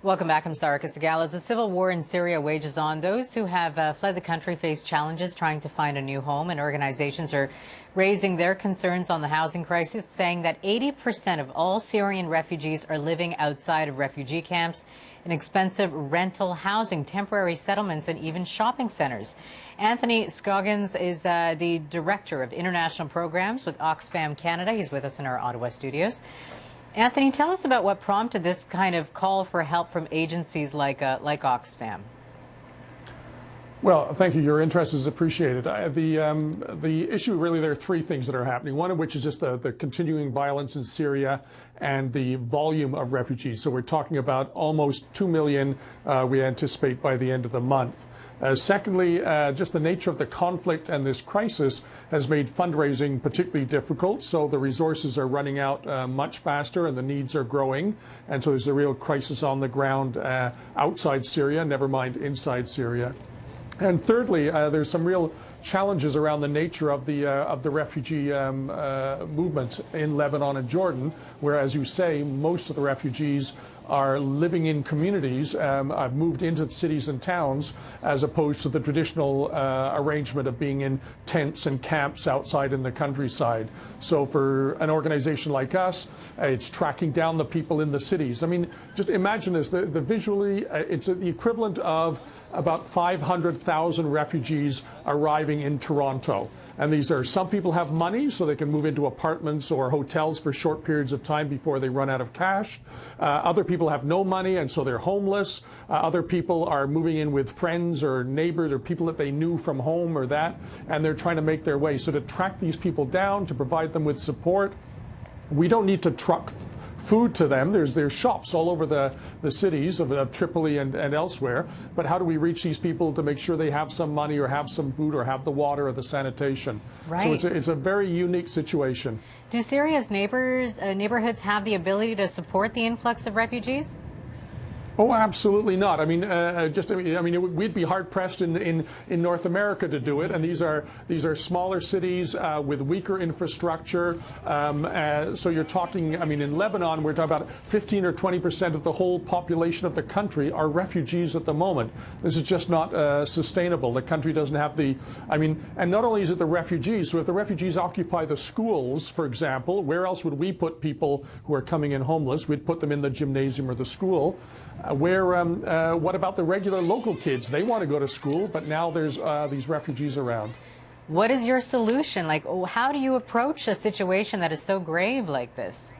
Welcome back. I'm Sarah Kasagal. As the civil war in Syria wages on, those who have fled the country face challenges trying to find a new home, and organizations are raising their concerns on the housing crisis, saying that 80% of all Syrian refugees are living outside of refugee camps, in expensive rental housing, temporary settlements, and even shopping centers. Anthony Scoggins is the Director of International Programs with Oxfam Canada. He's with us in our Ottawa studios. Anthony, tell us about what prompted this kind of call for help from agencies like Oxfam. Well, thank you. Your interest is appreciated. The issue, really, there are three things that are happening. One of which is just the continuing violence in Syria and the volume of refugees. So we're talking about almost 2 million we anticipate by the end of the month. Secondly, just the nature of the conflict and this crisis has made fundraising particularly difficult. So the resources are running out much faster and the needs are growing. And so there's a real crisis on the ground outside Syria, never mind inside Syria. And thirdly, there's some real challenges around the nature of the refugee movement in Lebanon and Jordan, where, as you say, most of the refugees are living in communities, have moved into cities and towns, as opposed to the traditional arrangement of being in tents and camps outside in the countryside. So for an organization like us, it's tracking down the people in the cities. I mean, just imagine this, the visually, it's the equivalent of about 500,000 refugees arriving in Toronto. And these are, some people have money so they can move into apartments or hotels for short periods of time before they run out of cash. Other people have no money and so they're homeless. Other people are moving in with friends or neighbors or people that they knew from home or that, and they're trying to make their way. So to track these people down, to provide them with support, we don't need to truck food to them. There's shops all over the cities of Tripoli and elsewhere. But how do we reach these people to make sure they have some money or have some food or have the water or the sanitation? Right. So it's a very unique situation. Do Syria's neighborhoods have the ability to support the influx of refugees? Oh, absolutely not. I mean, we'd be hard pressed in North America to do it. And these are smaller cities with weaker infrastructure. So you're talking, I mean, in Lebanon, we're talking about 15 or 20% of the whole population of the country are refugees at the moment. This is just not sustainable. The country doesn't have the, I mean, and not only is it the refugees. So if the refugees occupy the schools, for example, where else would we put people who are coming in homeless? We'd put them in the gymnasium or the school. What about the regular local kids? They want to go to school, but now there's these refugees around. What is your solution? Like, how do you approach a situation that is so grave like this?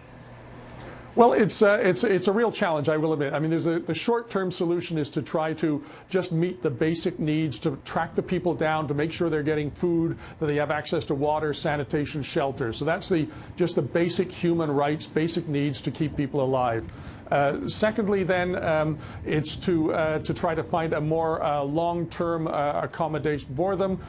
Well, it's a real challenge, I will admit. I mean, the short-term solution is to try to just meet the basic needs, to track the people down, to make sure they're getting food, that they have access to water, sanitation, shelter. So that's just the basic human rights, basic needs to keep people alive. Secondly, then, it's to try to find a more long-term accommodation for them.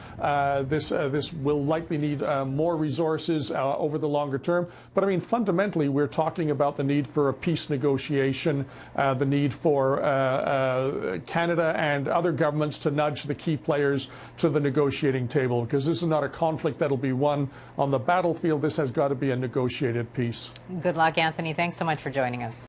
This will likely need more resources over the longer term. But I mean, fundamentally, we're talking about the need for a peace negotiation, the need for Canada and other governments to nudge the key players to the negotiating table, because this is not a conflict that'll be won on the battlefield. This has got to be a negotiated peace. Good luck, Anthony. Thanks so much for joining us.